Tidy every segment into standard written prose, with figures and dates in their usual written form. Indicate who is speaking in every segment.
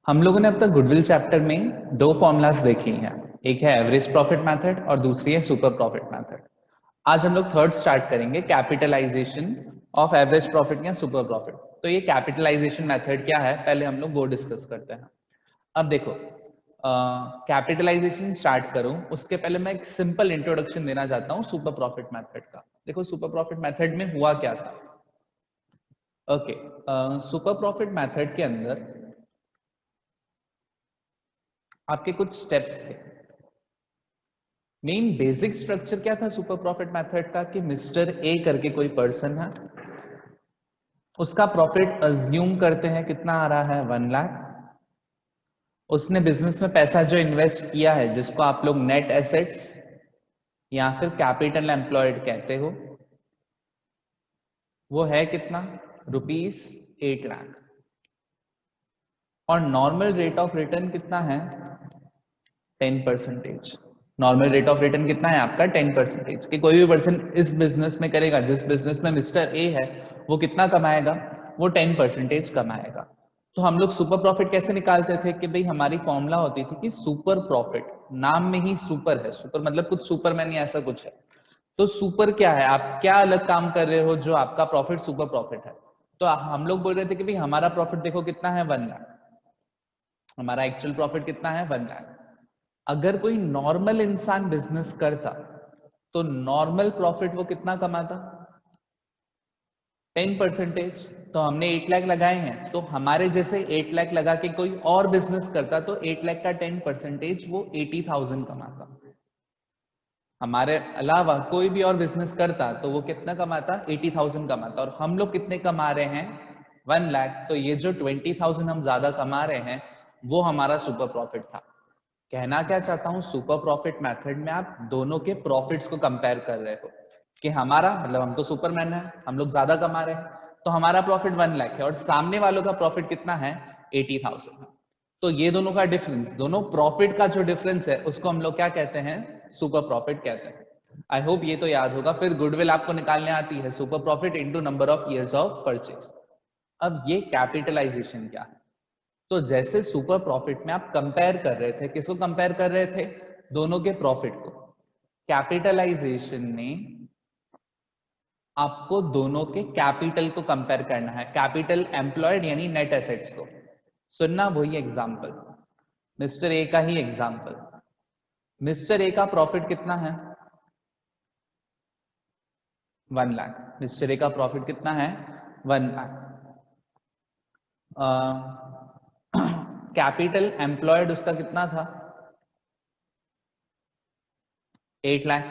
Speaker 1: हम लोगों ने अब तक गुडविल चैप्टर में दो फॉर्मूलाज देखी हैं। एक है एवरेज प्रॉफिट मेथड और दूसरी है सुपर प्रॉफिट मेथड। आज हम लोग थर्ड स्टार्ट करेंगे, कैपिटलाइजेशन ऑफ एवरेज प्रॉफिट या सुपर प्रॉफिट। तो ये कैपिटलाइजेशन मेथड क्या है, पहले हम लोग वो डिस्कस करते हैं। अब देखो, कैपिटलाइजेशन स्टार्ट करूं उसके पहले मैं एक सिंपल इंट्रोडक्शन देना चाहता हूं सुपर प्रॉफिट मेथड का। देखो सुपर प्रॉफिट मेथड में हुआ क्या था। ओके, सुपर प्रॉफिट मेथड के अंदर आपके कुछ स्टेप्स थे। मेन बेसिक स्ट्रक्चर क्या था सुपर प्रॉफिट मेथड का कि मिस्टर ए करके कोई पर्सन है, उसका प्रॉफिट अज्यूम करते हैं कितना आ रहा है 1 लाख। उसने बिजनेस में पैसा जो इन्वेस्ट किया है, जिसको आप लोग नेट एसेट्स या फिर कैपिटल एम्प्लॉयड कहते हो, वो है कितना, ₹8 लाख। और नॉर्मल रेट ऑफ रिटर्न कितना है, 10%। नॉर्मल रेट ऑफ रिटर्न कितना है आपका, 10%। कि कोई भी पर्सन इस बिजनेस में करेगा, जिस बिजनेस में मिस्टर ए है, वो कितना कमाएगा, वो 10% कमाएगा। तो हम लोग सुपर प्रॉफिट कैसे निकालते थे कि भाई हमारी फॉर्मूला होती थी कि सुपर प्रॉफिट, नाम में ही सुपर है, सुपर मतलब कुछ सुपरमैन या ऐसा कुछ है। तो सुपर क्या है, आप क्या अलग काम कर रहे हो जो आपका प्रॉफिट सुपर प्रॉफिट है। तो हम लोग बोल रहे थे कि भाई हमारा प्रॉफिट देखो कितना है 1 लाख, हमारा एक्चुअल प्रॉफिट कितना है 1 लाख। अगर कोई नॉर्मल इंसान बिजनेस करता तो नॉर्मल प्रॉफिट वो कितना कमाता, 10%। तो हमने 8 लाख लगाए हैं, तो हमारे जैसे 8 लाख लगा के कोई और बिजनेस करता तो 8 लाख का 10% वो 80,000 कमाता। हमारे अलावा कोई भी और बिजनेस करता तो वो कितना कमाता, 80,000 कमाता। और हम लोग कितने कमा रहे हैं, 1 लाख। तो ये जो 20,000 हम ज्यादा कमा रहे हैं, वो हमारा सुपर प्रॉफिट था। कहना क्या चाहता हूं, सुपर प्रॉफिट मेथड में आप दोनों के प्रॉफिट्स को कंपेयर कर रहे हो कि हमारा मतलब हम तो सुपरमैन है, हम लोग ज्यादा कमा रहे हैं, तो हमारा प्रॉफिट 1 लाख है और सामने वालों का प्रॉफिट कितना है, 80,000। तो ये दोनों का डिफरेंस, दोनों प्रॉफिट का जो डिफरेंस है, उसको हम लोग क्या कहते हैं, सुपर प्रॉफिट कहते हैं। आई होप ये तो याद होगा। फिर गुडविल आपको निकालने आती है, super profit into number of years of purchase. अब ये कैपिटलाइजेशन क्या है, तो जैसे सुपर प्रॉफिट में आप कंपेयर कर रहे थे, किसको कंपेयर कर रहे थे, दोनों के प्रॉफिट को। कैपिटलाइजेशन में आपको दोनों के कैपिटल को कंपेयर करना है, कैपिटल एम्प्लॉयड यानी नेट एसेट्स को। सुनना, वही एग्जांपल, मिस्टर ए का ही एग्जांपल। मिस्टर ए का प्रॉफिट कितना है, 1 लाख। मिस्टर ए का प्रॉफिट कितना है, 1 लाख। कैपिटल एम्प्लॉयड उसका कितना था, 8 lakh.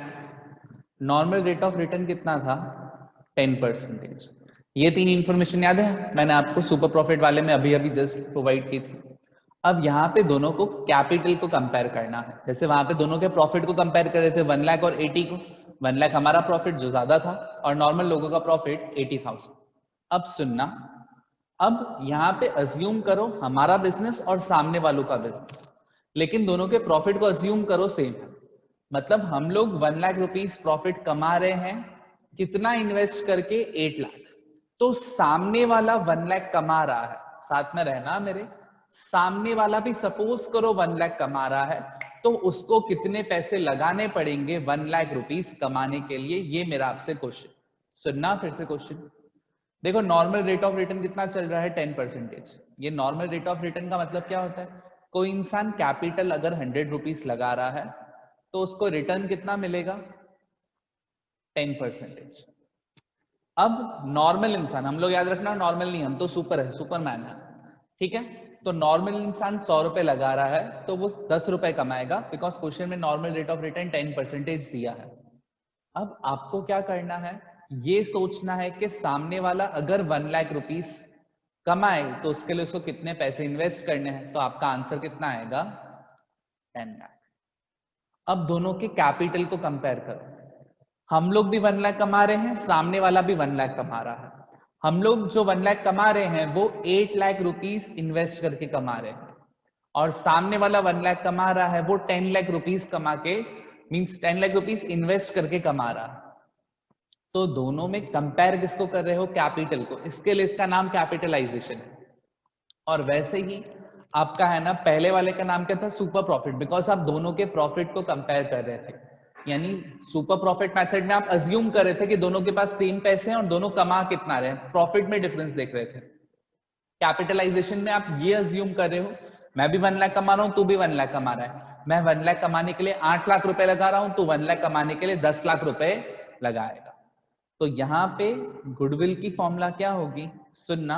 Speaker 1: Normal rate of return कितना था, 10%। ये तीन इंफॉर्मेशन याद है, मैंने आपको सुपर प्रॉफिट वाले में अभी अभी जस्ट प्रोवाइड की थी। अब यहाँ पे दोनों को कैपिटल को कंपेयर करना है। जैसे वहां पे दोनों के प्रॉफिट को कंपेयर कर रहे थे, 1 लाख और 80 को। 1 लाख हमारा प्रॉफिट जो ज्यादा था और नॉर्मल लोगों का प्रॉफिट 80,000। अब सुनना, अब यहाँ पे अज्यूम करो हमारा बिजनेस और सामने वालों का बिजनेस, लेकिन दोनों के प्रॉफिट को अज्यूम करो सेम। मतलब हम लोग 1 लाख रुपीस प्रॉफिट कमा रहे हैं, कितना इन्वेस्ट करके, 8 लाख। तो सामने वाला 1 लाख कमा रहा है, साथ में रहना मेरे, सामने वाला भी सपोज करो 1 लाख कमा रहा है, तो उसको कितने पैसे लगाने पड़ेंगे 1 लाख रुपीस कमाने के लिए, ये मेरा आपसे क्वेश्चन। सुनना फिर से क्वेश्चन। देखो नॉर्मल रेट ऑफ रिटर्न कितना चल रहा है, 10%। ये नॉर्मल रेट ऑफ रिटर्न का मतलब क्या होता है, कोई इंसान कैपिटल अगर 100 रुपीस लगा रहा है तो उसको रिटर्न कितना मिलेगा, 10%। अब नॉर्मल इंसान, हम लोग याद रखना नॉर्मल नहीं, हम तो सुपर है, सुपरमैन है, ठीक है। तो नॉर्मल इंसान 100 रुपए लगा रहा है तो वो 10 रुपए कमाएगा, बिकॉज क्वेश्चन में नॉर्मल रेट ऑफ रिटर्न 10% दिया है। अब आपको क्या करना है, ये सोचना है कि सामने वाला अगर 1 लाख रुपीस कमाए तो उसके लिए उसको कितने पैसे इन्वेस्ट करने हैं। तो आपका आंसर कितना आएगा, 10 लाख। अब दोनों के कैपिटल को कंपेयर करो, हम लोग भी 1 लाख कमा रहे हैं, सामने वाला भी 1 लाख कमा रहा है। हम लोग जो 1 लाख कमा रहे हैं वो 8 लाख रुपीस इन्वेस्ट करके कमा रहे हैं, और सामने वाला 1 लाख कमा रहा है वो 10 लाख रुपीस कमा के, मींस 10 लाख रुपीस इन्वेस्ट करके कमा रहा है। तो दोनों में कंपेयर किसको कर रहे हो, कैपिटल को, इसके लिए इसका नाम कैपिटलाइजेशन है। और वैसे ही आपका है ना, पहले वाले का नाम क्या था, सुपर प्रॉफिट, बिकॉज आप दोनों के प्रॉफिट को कंपेयर कर रहे थे। यानी सुपर प्रॉफिट मेथड में आप अज्यूम कर रहे थे कि दोनों के पास सेम पैसे हैं और दोनों कमा कितना रहे हैं, प्रॉफिट में डिफरेंस देख रहे थे। कैपिटलाइजेशन में आप ये अज्यूम कर रहे हो, मैं भी 1 लाख कमा रहा हूं, तू भी 1 लाख कमा रहा है, मैं 1 लाख कमाने के लिए 8 लाख रुपए लगा रहा हूं, तू 1 लाख कमाने के लिए 10 लाख रुपए लगाएगा। तो यहां पे गुडविल की फॉर्मूला क्या होगी, सुनना,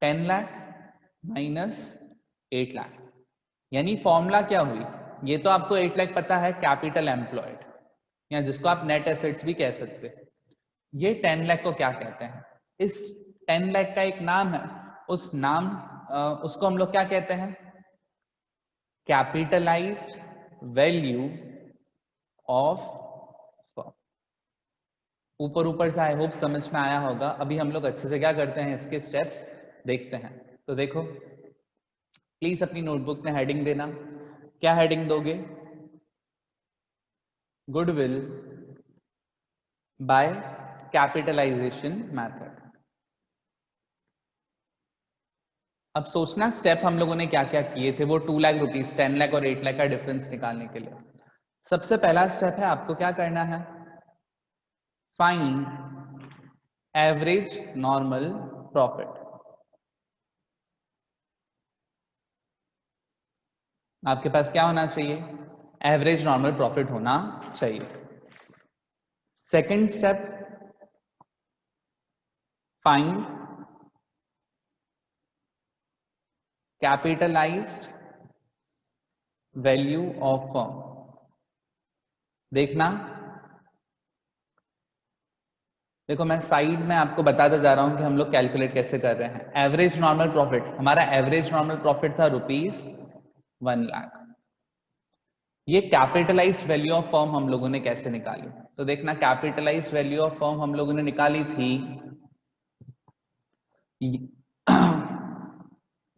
Speaker 1: 10 लाख माइनस 8 लाख। यानी फॉर्मूला क्या हुई, ये तो आपको 8 लाख पता है, कैपिटल एम्प्लॉयड, या जिसको आप नेट एसेट्स भी कह सकते हैं। ये 10 लाख को क्या कहते हैं, इस 10 लाख का एक नाम है, उस नाम उसको हम लोग क्या कहते हैं, कैपिटलाइज्ड वैल्यू ऑफ फर्म। ऊपर ऊपर से आई होप समझ में आया होगा। अभी हम लोग अच्छे से क्या करते हैं, इसके स्टेप्स देखते हैं। तो देखो, प्लीज अपनी नोटबुक में हेडिंग देना। क्या हेडिंग दोगे, गुडविल बाय कैपिटलाइजेशन मेथड। अब सोचना स्टेप हम लोगों ने क्या क्या किए थे, वो 2 लाख रुपीज, 10 लाख और 8 लाख का डिफरेंस निकालने के लिए। सबसे पहला स्टेप है, आपको क्या करना है, फाइंड एवरेज नॉर्मल प्रॉफिट। आपके पास क्या होना चाहिए, एवरेज नॉर्मल प्रॉफिट होना चाहिए। Second step, find capitalised value of firm. देखना, देखो मैं साइड में आपको बताता जा रहा हूं कि हम लोग कैलकुलेट कैसे कर रहे हैं। एवरेज नॉर्मल प्रॉफिट, हमारा एवरेज नॉर्मल प्रॉफिट था ₹1 लाख। ये कैपिटलाइज्ड वैल्यू ऑफ फर्म हम लोगों ने कैसे निकाली, तो देखना, कैपिटलाइज्ड वैल्यू ऑफ फर्म हम लोगों ने निकाली थी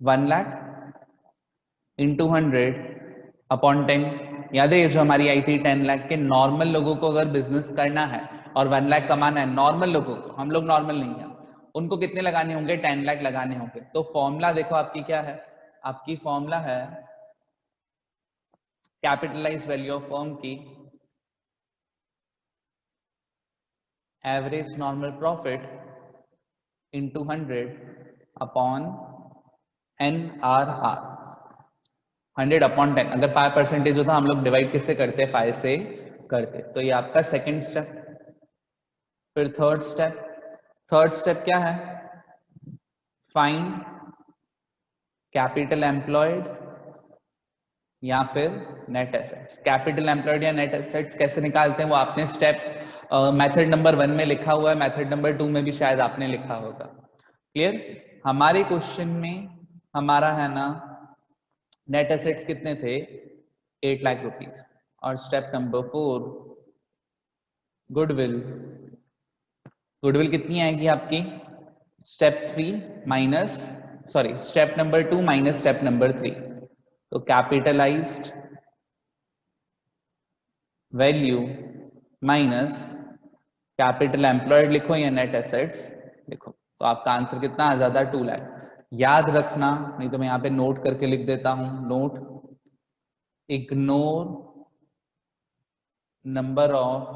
Speaker 1: 1 लाख इंटू 100 अपॉन 10। याद है ये जो हमारी आई थी 10 लाख के, नॉर्मल लोगों को अगर बिजनेस करना है और 1 लाख कमाना है, नॉर्मल लोगों को, हम लोग नॉर्मल नहीं है, उनको कितने लगाने होंगे, 10 लाख लगाने होंगे। तो फॉर्मूला देखो आपकी क्या है, आपकी फॉर्मूला है कैपिटलाइज्ड वैल्यू ऑफ फर्म की average normal profit into 100 upon NRR, 100 upon 10। अगर 5% होता हम लोग डिवाइड किससे करते, 5 से करते। तो ये आपका सेकंड स्टेप। फिर थर्ड स्टेप, थर्ड स्टेप क्या है, फाइंड कैपिटल एम्प्लॉयड या फिर नेट एसेट्स। कैपिटल एम्प्लॉयड या नेट एसेट्स कैसे निकालते हैं, वो आपने स्टेप मेथड नंबर 1 में लिखा हुआ है, मेथड नंबर 2 में भी शायद आपने लिखा होगा। क्लियर, हमारे क्वेश्चन में हमारा है ना, नेट एसेट्स कितने थे, 8 लाख रुपीज। और स्टेप नंबर 4 गुडविल, गुडविल कितनी आएगी आपकी, step 3 minus, sorry step number 2 minus step number 3। तो capitalised value minus capital employed लिखो या नेट एसेट्स लिखो, तो आपका आंसर कितना आ जाता है, 2 लाख। याद रखना, नहीं तो मैं यहाँ पे नोट करके लिख देता हूं, note, ignore number of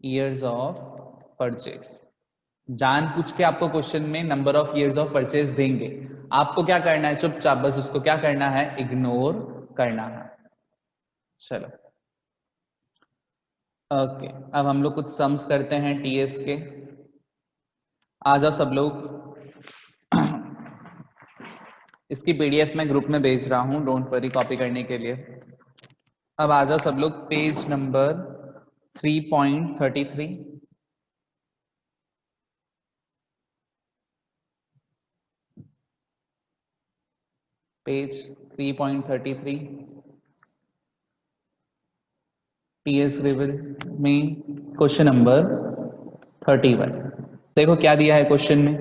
Speaker 1: years of purchase. जान पूछ के आपको क्वेश्चन में number of years of purchase देंगे, आपको क्या करना है, चुपचाप बस उसको क्या करना है, इग्नोर करना है। चलो ओके, अब हम लोग कुछ सम्स करते हैं टीएस के। आ जाओ सब लोग, इसकी पीडीएफ मैं ग्रुप में भेज रहा हूं, डोंट वरी कॉपी करने के लिए। अब आ जाओ सब लोग पेज नंबर 3.33। पेज 3.33 टीएस रिविल में क्वेश्चन नंबर 31। देखो क्या दिया है क्वेश्चन में,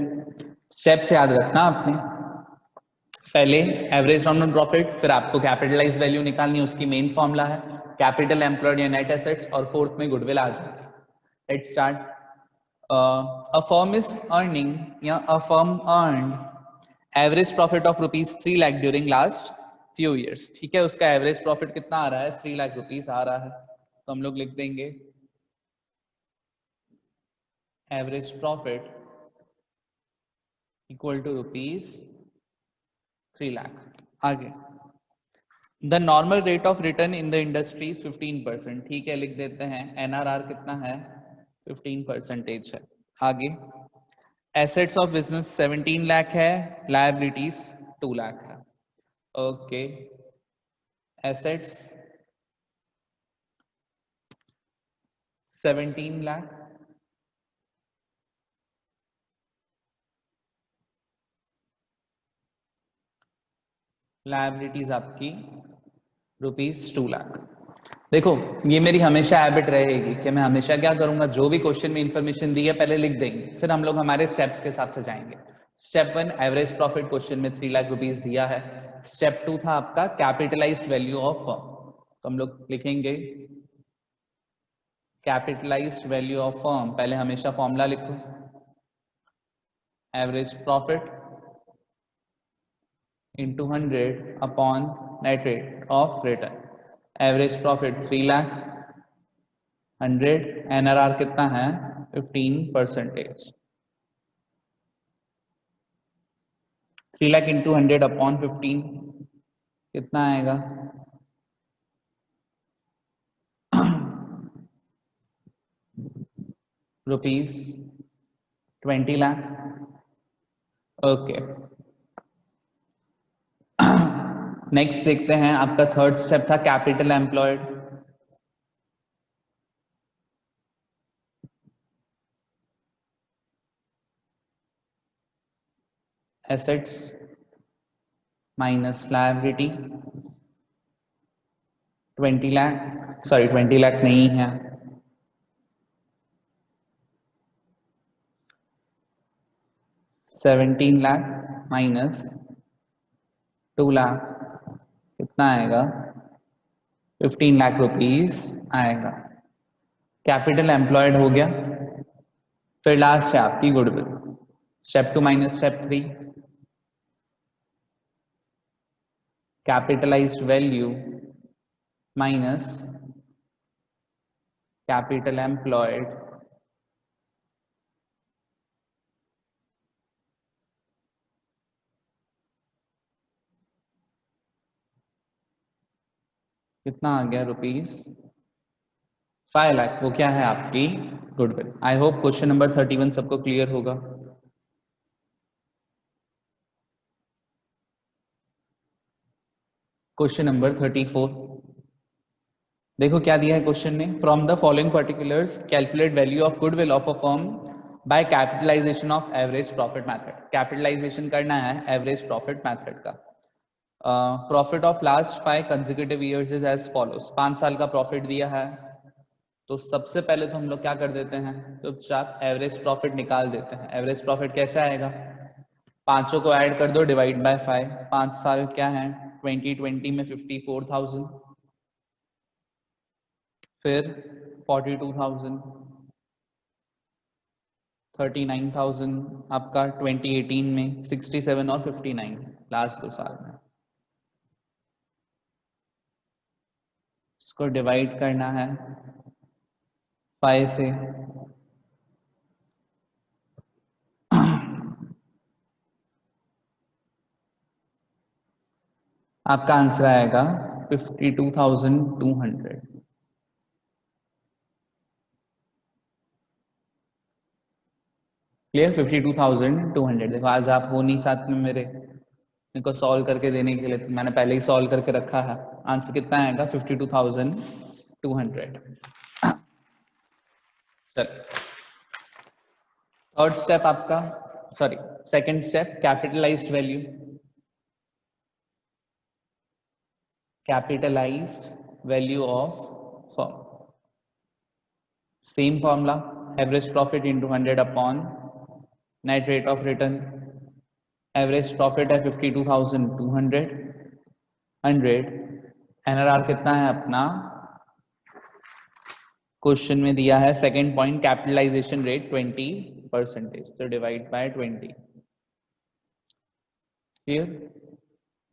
Speaker 1: स्टेप्स याद रखना आपने। पहले एवरेज नॉमिनल प्रॉफिट, फिर आपको कैपिटलाइज वैल्यू निकालनी है, उसकी मेन फॉर्मूला है कैपिटल एम्प्लॉयड या नेट एसेट्स, और फोर्थ में गुडविल आ जाएगी। Let's start. A firm is earning या a firm earned average profit of rupees 3 lakh during last few years, ठीक है, उसका एवरेज प्रॉफिट कितना आ रहा है, 3 लाख रुपीज आ रहा है, तो हम लोग लिख देंगे average profit equal to rupees 3 lakh. आगे, the normal rate of return in the industry 15%, ठीक है, लिख देते हैं एनआरआर कितना है, 15% है। आगे, एसेट्स ऑफ बिजनेस 17 लाख है, लायबिलिटीज 2 लाख है। ओके, एसेट्स 17 लाख, लायबिलिटीज आपकी ₹2 लाख। देखो, ये मेरी हमेशा हैबिट रहेगी कि मैं हमेशा क्या करूंगा, जो भी क्वेश्चन में इंफॉर्मेशन दी है पहले लिख देंगे, फिर हम लोग हमारे स्टेप्स के हिसाब से जाएंगे। स्टेप 1 एवरेज प्रॉफिट, क्वेश्चन में 3 लाख रुपीस दिया है। स्टेप 2 था आपका कैपिटलाइज्ड वैल्यू ऑफ फर्म, तो हम लोग लिखेंगे कैपिटलाइज्ड वैल्यू ऑफ फर्म, पहले हमेशा फॉर्मूला लिखो, average profit into 100 upon net rate of return। Average profit 3 lakh, 100, NRR कितना है 15%। 3 लाख इंटू 100 अपॉन 15 कितना आएगा, ₹20 लाख। ओके, नेक्स्ट देखते हैं, आपका थर्ड स्टेप था capital employed. Assets minus liability 20 lakh, sorry 20 lakh नहीं है, 17 लाख माइनस 2 लाख कितना आएगा, 15 लाख रुपीस आएगा। कैपिटल एम्प्लॉयड हो गया। फिर लास्ट है आपकी goodwill. Step 2 minus step 3, capitalised value minus capital employed कितना आ गया, ₹5 लाख। वो क्या है आपकी goodwill. I hope question number 31 सबको क्लियर होगा। क्वेश्चन नंबर 34 देखो क्या दिया है क्वेश्चन में, from the following particulars calculate value of goodwill of a firm by capitalisation of average profit method. Capitalisation करना है एवरेज प्रॉफिट मेथड का। Profit of last 5 consecutive years is as follows. 5 साल का प्रॉफिट दिया है, तो सबसे पहले तो हम लोग क्या कर देते हैं, चुपचाप एवरेज प्रॉफिट निकाल देते हैं। एवरेज प्रॉफिट कैसे आएगा, पांचों को ऐड कर दो, डिवाइड बाय 5। 5 साल क्या है, 2020 में 54,000, फिर 42,000, 39,000 आपका 2018 में, 67 और 59 लास्ट 2 साल में। इसको डिवाइड करना है 5 से। आपका आंसर आएगा 52,200। क्लियर, 52,200। देखो आज आप हो नहीं साथ में मेरे को सॉल्व करके देने के लिए, तो मैंने पहले ही सॉल्व करके रखा है। आंसर कितना आएगा 52,200। चल, थर्ड स्टेप आपका, sorry second step, capitalised value. Capitalised value of firm, same formula, average profit into 100 upon net rate of return. Average profit है 52,200, 100, एनआरआर कितना है अपना, क्वेश्चन में दिया है सेकंड पॉइंट कैपिटलाइजेशन रेट 20%, तो डिवाइड बाय 20। क्लियर,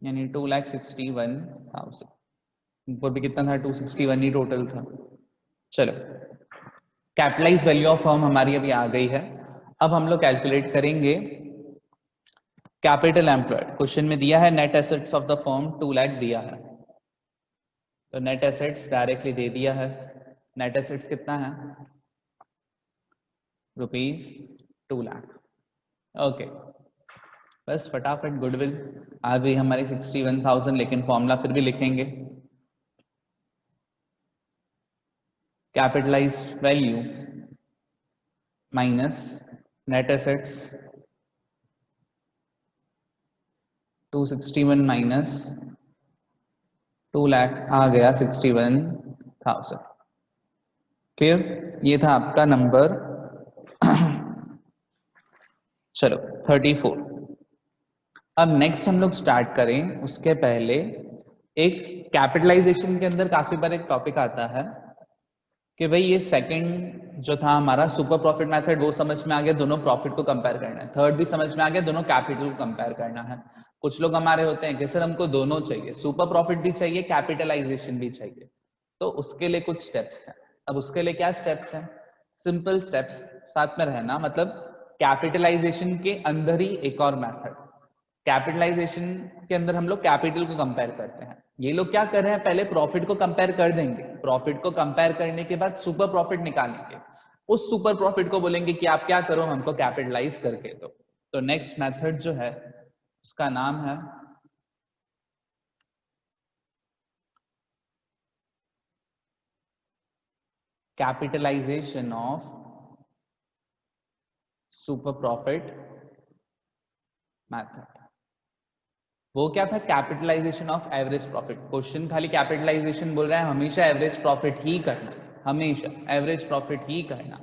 Speaker 1: यानी 2,61,000, ऊपर भी कितना था 261 ही टोटल था। चलो, कैपिटलाइज वैल्यू ऑफ फर्म हमारी अभी आ गई है। अब हम लोग कैलकुलेट करेंगे कैपिटल एम्प्लॉयड। क्वेश्चन में दिया है net assets of the firm 2 lakh दिया है, तो नेट एसेट्स डायरेक्टली दे दिया है। नेट एसेट्स कितना है ₹2 लाख। ओके, बस फटाफट गुडविल आ गई हमारी 61,000, लेकिन फॉर्मूला फिर भी लिखेंगे। Capitalised value minus net assets 261 minus 2 lakh आ गया 61,000। क्लियर, ये था आपका नंबर। चलो 34। अब नेक्स्ट हम लोग स्टार्ट करें उसके पहले एक कैपिटलाइजेशन के अंदर काफी बार एक टॉपिक आता है कि भाई ये सेकंड जो था हमारा सुपर प्रॉफिट मेथड, वो समझ में आ गया, दोनों प्रॉफिट को कंपेयर करना है। थर्ड भी समझ में आ गया, दोनों कैपिटल को कंपेयर करना है। कुछ लोग हमारे होते हैं कि सर हमको दोनों चाहिए, सुपर प्रॉफिट भी चाहिए, कैपिटलाइजेशन भी चाहिए। तो उसके लिए कुछ स्टेप्स हैं। अब उसके लिए क्या स्टेप्स हैं? सिंपल स्टेप्स साथ में रहना, मतलब कैपिटलाइजेशन के अंदर ही एक और मेथड। कैपिटलाइजेशन के अंदर हम लोग कैपिटल को कंपेयर करते हैं। ये लोग क्या कर रहे हैं, पहले प्रॉफिट को कंपेयर कर देंगे, प्रॉफिट को कंपेयर करने के बाद सुपर प्रॉफिट निकालेंगे, उस सुपर प्रॉफिट को बोलेंगे कि आप क्या करो, हमको कैपिटलाइज करके दो। तो नेक्स्ट मेथड जो है उसका नाम है capitalisation of super profit method. वो क्या था? Capitalisation of average profit. Question खाली कैपिटलाइजेशन बोल रहा है, हमेशा एवरेज प्रॉफिट ही करना, हमेशा एवरेज प्रॉफिट ही करना।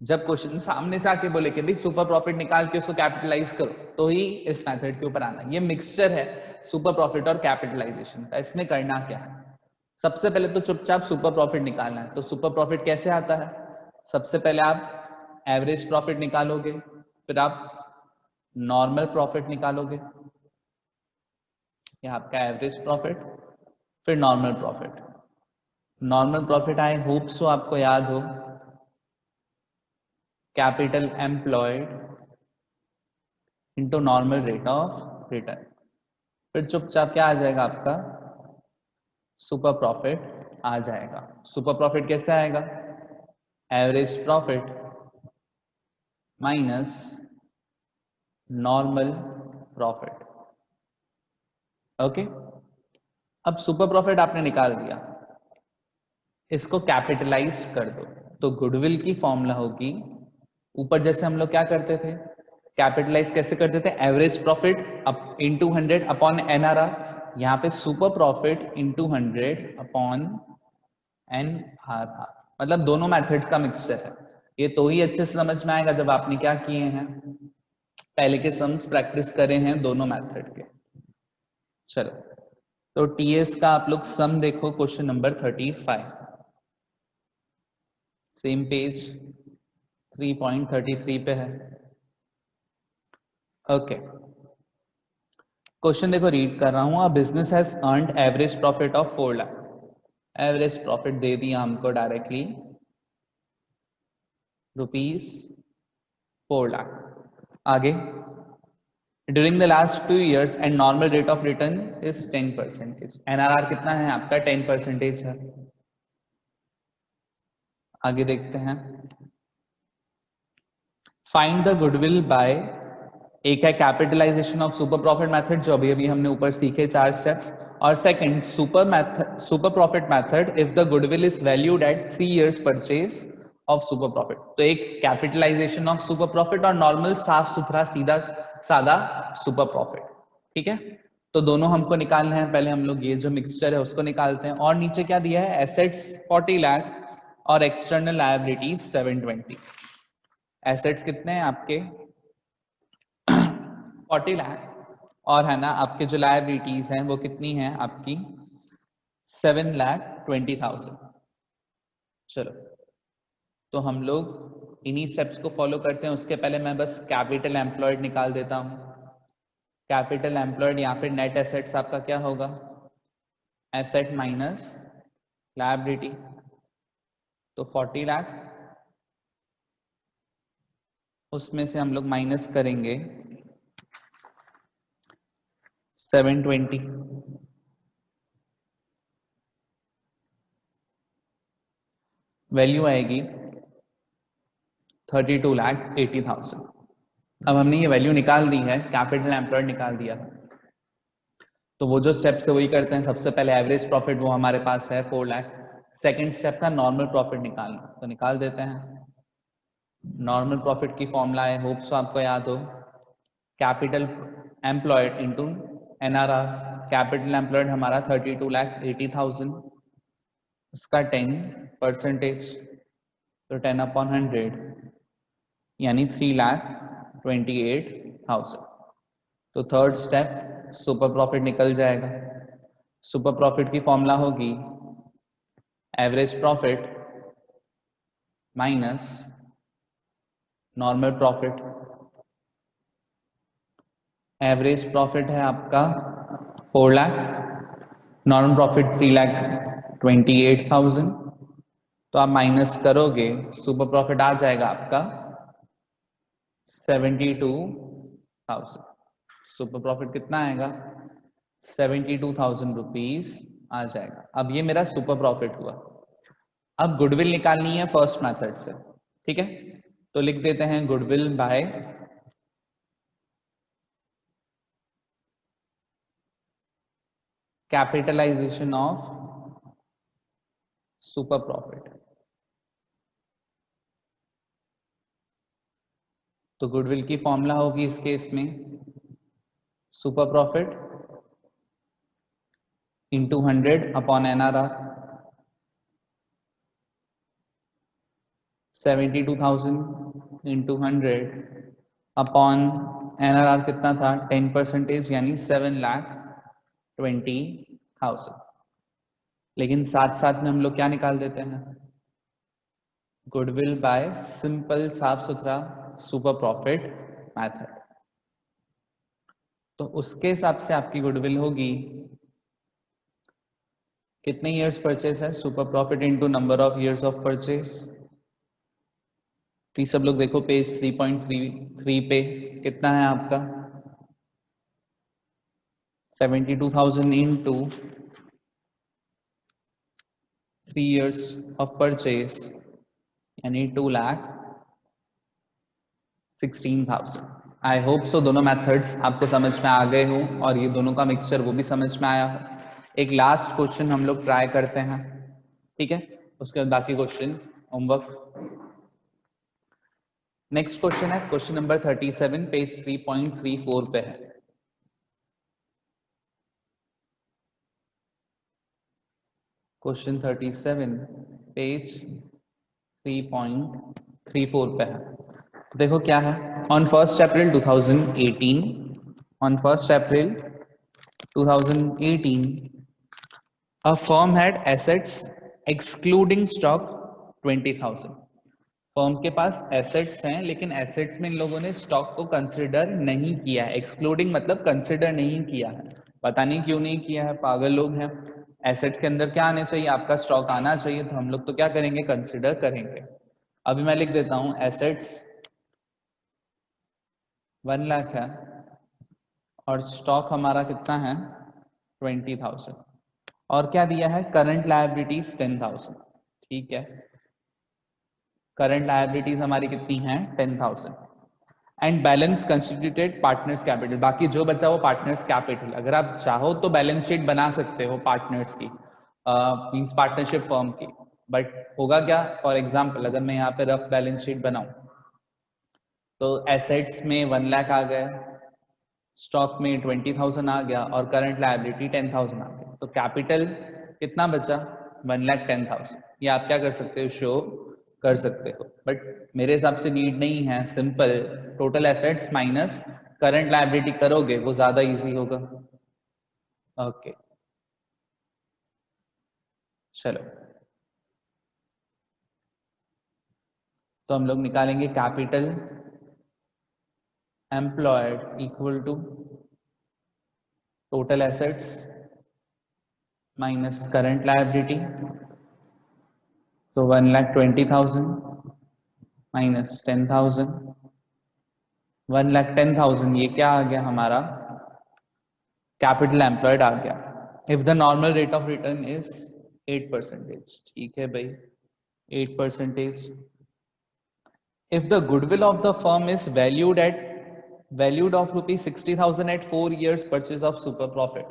Speaker 1: जब क्वेश्चन सामने से आके बोले कि भाई सुपर प्रॉफिट निकाल के उसको कैपिटलाइज करो, तो ही इस मेथड के ऊपर आना। ये मिक्सचर है सुपर प्रॉफिट और कैपिटलाइजेशन का। इसमें करना क्या है, सबसे पहले तो चुपचाप सुपर प्रॉफिट निकालना है। तो सुपर प्रॉफिट कैसे आता है? सबसे पहले आप एवरेज प्रॉफिट निकालोगे, फिर आप नॉर्मल प्रॉफिट निकालोगे, ये आपका एवरेज प्रॉफिट, फिर normal profit. Normal profit I hope so आपको याद हो, capital employed into normal rate of return. फिर चुपचाप क्या आ जाएगा आपका? सुपर प्रॉफिट आ जाएगा। सुपर प्रॉफिट कैसे आएगा? Average profit minus normal profit. Okay, अब सुपर प्रॉफिट आपने निकाल दिया, इसको कैपिटलाइज कर दो। तो गुडविल की फॉर्मूला होगी, ऊपर जैसे हम लोग क्या करते थे, कैपिटलाइज कैसे करते थे, average profit up into 100 upon NRR. यहाँ पे super profit into 100 upon NRR, मतलब दोनों मेथड्स का मिक्सचर है। ये तो ही अच्छे से समझ में आएगा जब आपने क्या किए हैं, पहले के सम्स प्रैक्टिस करे हैं दोनों मेथड के। चलो, तो टीएस का आप लोग सम देखो, क्वेश्चन नंबर 35, सेम पेज 3.33 पे है। ओके, क्वेश्चन देखो, रीड कर रहा हूं। A business has earned average profit of 4 lakh. Average profit दे दिया हमको डायरेक्टली ₹4 लाख। आगे, during the last 2 years and normal rate of return is 10%। NRR कितना है आपका? 10% है। आगे देखते हैं, फाइंड द गुडविल बाय, एक है capitalisation of super profit method जो अभी अभी हमने ऊपर सीखे 4 स्टेप्स, और second super profit method if the goodwill is valued at 3 years purchase of super profit. तो एक कैपिटलाइजेशन ऑफ सुपर प्रॉफिट और नॉर्मल साफ सुथरा सीधा सादा सुपर प्रॉफिट। ठीक है, तो दोनों हमको निकालने हैं। पहले हम लोग ये जो मिक्सचर है उसको निकालते हैं। और नीचे क्या दिया है? एसेट्स 40 लाख और एक्सटर्नल लायबिलिटीज 720। एसेट्स कितने हैं आपके? 40 लाख, और है ना आपके जो लायबिलिटीज हैं वो कितनी हैं आपकी? 7,20,000। चलो, तो हम लोग इन्हीं स्टेप्स को फॉलो करते हैं। उसके पहले मैं बस कैपिटल एम्प्लॉयड निकाल देता हूं। कैपिटल एम्प्लॉयड या फिर नेट एसेट्स आपका क्या होगा, एसेट माइनस लायबिलिटी, तो 40 लाख, उसमें से हम लोग माइनस करेंगे 720, वैल्यू आएगी 32,80,000। अब हमने ये वैल्यू निकाल दी है, कैपिटल एम्प्लॉयड निकाल दिया है, तो वो जो स्टेप से वही करते हैं। सबसे पहले एवरेज प्रॉफिट वो हमारे पास है 4 लाख। सेकेंड स्टेप का नॉर्मल प्रॉफिट निकालना, तो निकाल देते हैं। नॉर्मल प्रॉफिट की फॉर्मूला है, होप सो आपको याद हो, capital employed into NRR। Capital employed हमारा 32,80,000, उसका 10%, तो 10/100 यानी 3,28,000। तो थर्ड स्टेप सुपर प्रॉफिट निकल जाएगा। सुपर प्रॉफिट की फॉर्मूला होगी average profit minus normal profit. Average profit है आपका 4 लाख, नॉर्मल प्रॉफिट 3,28,000, तो आप माइनस करोगे, सुपर प्रॉफिट आ जाएगा आपका 72,000। सुपर प्रॉफिट कितना आएगा, 72,000 रुपीज आ जाएगा। अब ये मेरा सुपर प्रॉफिट हुआ। अब गुडविल निकालनी है फर्स्ट मेथड से, ठीक है, तो लिख देते हैं goodwill by capitalisation of super profit. तो गुडविल की फॉर्मूला होगी इस केस में super profit into 100/NRR, 72,000 into 100/NRR कितना था, 10%, यानी 7,20,000। लेकिन साथ साथ में हम लोग क्या निकाल देते हैं, गुडविल बाय सिंपल साफ सुथरा सुपर प्रॉफिट मेथड। तो उसके हिसाब से आपकी गुडविल होगी कितने ईयर्स परचेस है, super profit into number of years of purchase. तो सब लोग देखो पेज 3.33 पे कितना है आपका, 72,000 इंटू 3 years of purchase यानी 2,16,000। आई होप सो दोनों मेथड्स आपको समझ में आ गए हो और ये दोनों का मिक्सचर वो भी समझ में आया हो। एक लास्ट क्वेश्चन हम लोग ट्राई करते हैं, ठीक है, उसके बाद बाकी क्वेश्चन होमवर्क। नेक्स्ट क्वेश्चन है क्वेश्चन नंबर 37, पेज 3.34 पे है। क्वेश्चन 37 पेज 3.34 पे है। तो देखो क्या है, on 1st April 2018, on 1st April 2018 a firm had assets excluding stock 20,000। Firm के पास एसेट्स हैं, लेकिन एसेट्स में इन लोगों ने स्टॉक को कंसिडर नहीं किया है। एक्सक्लूडिंग मतलब कंसिडर नहीं किया है, पता नहीं क्यों नहीं किया है, पागल लोग हैं। एसेट्स के अंदर क्या आने चाहिए, आपका स्टॉक आना चाहिए, तो हम लोग तो क्या करेंगे, कंसिडर करेंगे। अभी मैं लिख देता हूं एसेट्स 1 लाख है और स्टॉक हमारा कितना है 20,000, और क्या दिया है, करंट लायबिलिटीज 10,000, ठीक है। करंट लायबिलिटीज हमारी कितनी हैं 10,000 and balance constituted partners capital. बाकी जो बचा वो पार्टनर्स कैपिटल। अगर आप चाहो तो बैलेंस शीट बना सकते हो पार्टनर्स की, मींस पार्टनरशिप फर्म की, बट होगा क्या, फॉर एग्जांपल अगर मैं यहाँ पे रफ बैलेंस शीट बनाऊं तो एसेट्स में 1 लाख आ गए, स्टॉक में 20,000 आ गया और करंट लायबिलिटी 10,000 आ गया, तो कैपिटल कितना बचा 1,10,000। ये आप क्या कर सकते हो, शो कर सकते हो, बट मेरे हिसाब से नीड नहीं है। Simple total assets minus current liability करोगे वो ज्यादा इजी होगा। ओके चलो, तो हम लोग निकालेंगे capital employed equal to total assets minus current liability, तो 1,20,000 माइनस 10,000, 1,10,000 ये क्या आ गया हमारा, कैपिटल एम्प्लॉयड आ गया। If the normal rate of return is 8%, ठीक है भाई 8%। If the goodwill of the firm is valued of ₹60,000 at 4 years purchase of super profit,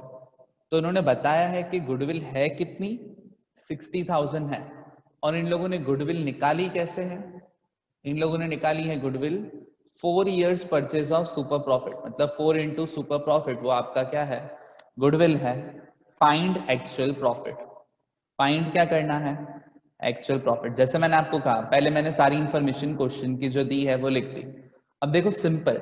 Speaker 1: तो इन्होंने बताया है कि गुडविल है कितनी 60,000 है, और इन लोगों ने गुडविल निकाली कैसे है, इन लोगों ने निकाली है goodwill 4 years purchase of super profit, मतलब 4 into super profit, वो आपका क्या है गुडविल है। फाइंड एक्चुअल प्रॉफिट, फाइंड क्या करना है एक्चुअल प्रॉफिट। जैसे मैंने आपको कहा पहले मैंने सारी इंफॉर्मेशन क्वेश्चन की जो दी है वो लिख दी। अब देखो सिंपल,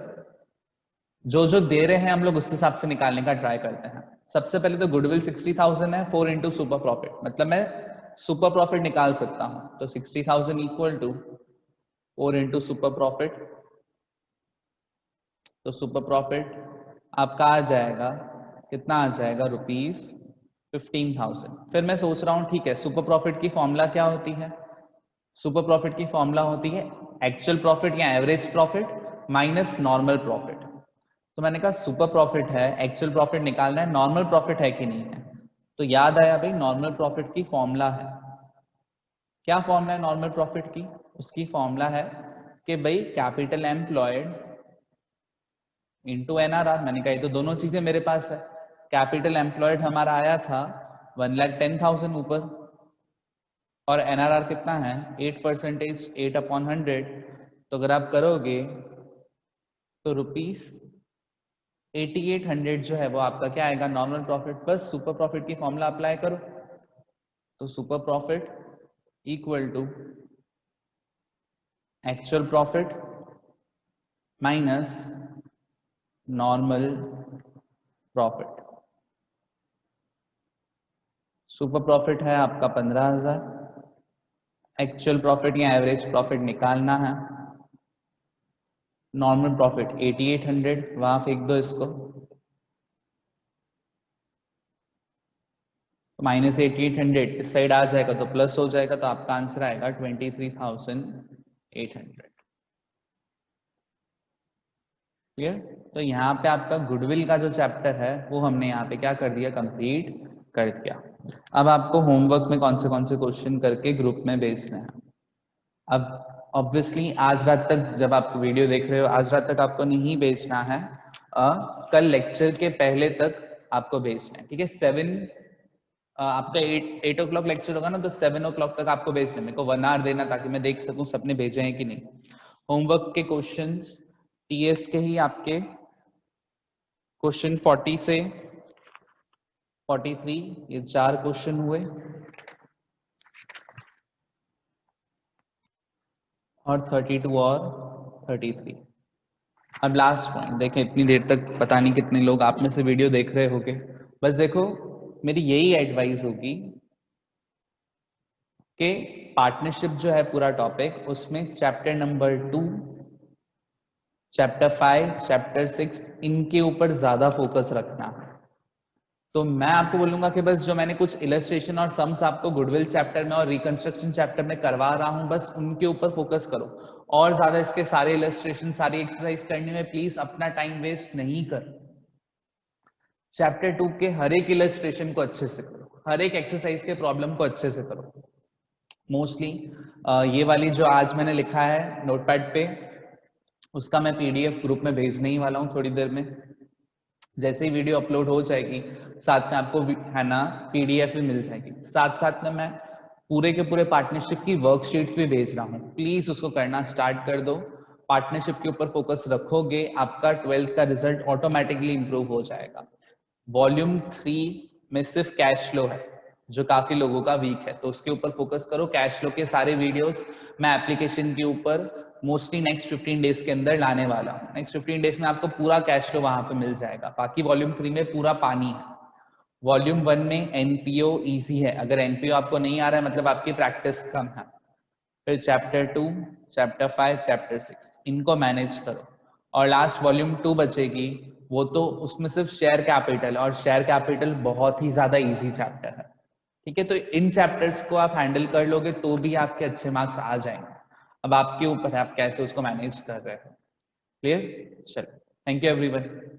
Speaker 1: जो जो दे रहे हैं हम लोग उस हिसाब से निकालने का ट्राई करते हैं। सबसे पहले तो गुडविल 60,000 है, 4 into सुपर प्रॉफिट, मतलब मैं सुपर प्रॉफिट निकाल सकता हूं, तो 60,000 equal to 4 into super profit, तो सुपर प्रॉफिट आपका आ जाएगा कितना, आ जाएगा ₹15,000। फिर मैं सोच रहा हूं ठीक है सुपर प्रॉफिट की फॉर्मूला क्या होती है, सुपर प्रॉफिट की फॉर्मूला होती है एक्चुअल प्रॉफिट या average profit minus normal profit. तो मैंने कहा सुपर प्रॉफिट है, एक्चुअल प्रॉफिट निकालना है, नॉर्मल प्रॉफिट है कि नहीं है, तो याद आया भाई नॉर्मल प्रॉफिट की फॉर्मूला है, क्या फॉर्मूला है नॉर्मल प्रॉफिट की, उसकी फॉर्मूला है कि भाई कैपिटल एम्प्लॉयड इंटू एनआरआर। मैंने कहा ये तो दोनों चीजें मेरे पास है, कैपिटल एम्प्लॉयड हमारा आया था 1,10,000 ऊपर, और एनआरआर कितना है 8%, 8/100, तो अगर आप करोगे तो ₹8800 जो है वो आपका क्या आएगा नॉर्मल प्रॉफिट। बस सुपर प्रॉफिट की फॉर्मूला अप्लाई करो, तो super profit equal to actual profit minus normal profit. Super profit है आपका 15,000, एक्चुअल प्रॉफिट या एवरेज प्रॉफिट निकालना है, नॉर्मल प्रॉफिट 8800, वहां फेंक दो इसको, माइनस 8800 इस साइड आ जाएगा तो प्लस हो जाएगा, तो आपका आंसर आएगा 23,800। क्लियर। तो यहाँ पे आपका गुडविल का जो चैप्टर है वो हमने यहाँ पे क्या कर दिया, कंप्लीट कर दिया। अब आपको होमवर्क में कौन से क्वेश्चन करके ग्रुप में भेजना है। अब ऑब्वियसली आज रात तक जब आप वीडियो देख रहे हो आज रात तक आपको नहीं भेजना है, कल लेक्चर के पहले तक आपको भेजना है, ठीक है। 7 आपका 8 o'clock लेक्चर होगा ना, तो 7 o'clock तक आपको भेजना है, मेरे को 1 hour देना ताकि मैं देख सकूं सबने भेजे हैं कि नहीं। होमवर्क के क्वेश्चंस टीएस के ही आपके क्वेश्चन 40 से 43, ये 4 क्वेश्चन हुए, और 32 और 33। अब लास्ट पॉइंट देखें, इतनी देर तक पता नहीं कितने लोग आप में से वीडियो देख रहे होंगे। बस देखो मेरी यही एडवाइस होगी कि पार्टनरशिप जो है पूरा टॉपिक, उसमें चैप्टर नंबर 2, चैप्टर 5, चैप्टर 6 इनके ऊपर ज्यादा फोकस रखना है। तो मैं आपको बोलूंगा कि बस जो मैंने कुछ इलस्ट्रेशन और सम्स आपको गुडविल चैप्टर में और रिकंस्ट्रक्शन चैप्टर में करवा रहा हूं, बस उनके ऊपर फोकस करो, और ज्यादा इसके सारे इलस्ट्रेशन सारी एक्सरसाइज करने में प्लीज अपना टाइम वेस्ट नहीं कर। चैप्टर 2 के हर एक इलस्ट्रेशन को अच्छे से करो, हर एक एक्सरसाइज के प्रॉब्लम को अच्छे से करो। मोस्टली ये वाली जो आज मैंने लिखा है नोटपैड पे, उसका मैं पीडीएफ ग्रुप में भेजने ही वाला हूँ थोड़ी देर में। जैसे ही वीडियो अपलोड हो जाएगी साथ में आपको है ना पीडीएफ भी मिल जाएगी, साथ साथ में मैं पूरे के पूरे पार्टनरशिप की वर्कशीट्स भी भेज रहा हूँ, प्लीज उसको करना स्टार्ट कर दो। पार्टनरशिप के ऊपर फोकस रखोगे, आपका 12th का रिजल्ट ऑटोमेटिकली इंप्रूव हो जाएगा। वॉल्यूम 3 में सिर्फ कैश फ्लो है जो काफी लोगों का वीक है, तो उसके ऊपर फोकस करो। कैश फ्लो के सारे वीडियोस मैं एप्लीकेशन के ऊपर मोस्टली नेक्स्ट 15 डेज के अंदर लाने वाला हूँ। नेक्स्ट 15 डेज में आपको पूरा कैश फ्लो वहां पे मिल जाएगा। बाकी वॉल्यूम 3 में पूरा पानी है। वॉल्यूम 1 में एनपीओ इजी है, अगर एनपीओ आपको नहीं आ रहा है मतलब आपकी प्रैक्टिस कम है। फिर चैप्टर 2, चैप्टर 5, चैप्टर 6 इनको मैनेज करो, और लास्ट वॉल्यूम 2 बचेगी, वो तो उसमें सिर्फ शेयर कैपिटल, और शेयर कैपिटल बहुत ही ज्यादा इजी चैप्टर है, ठीक है। तो इन चैप्टर्स को आप हैंडल कर लोगे तो भी आपके अच्छे मार्क्स आ जाएंगे। अब आपके ऊपर है आप कैसे उसको मैनेज कर रहे हो। क्लियर? चलो, थैंक यू एवरीवन।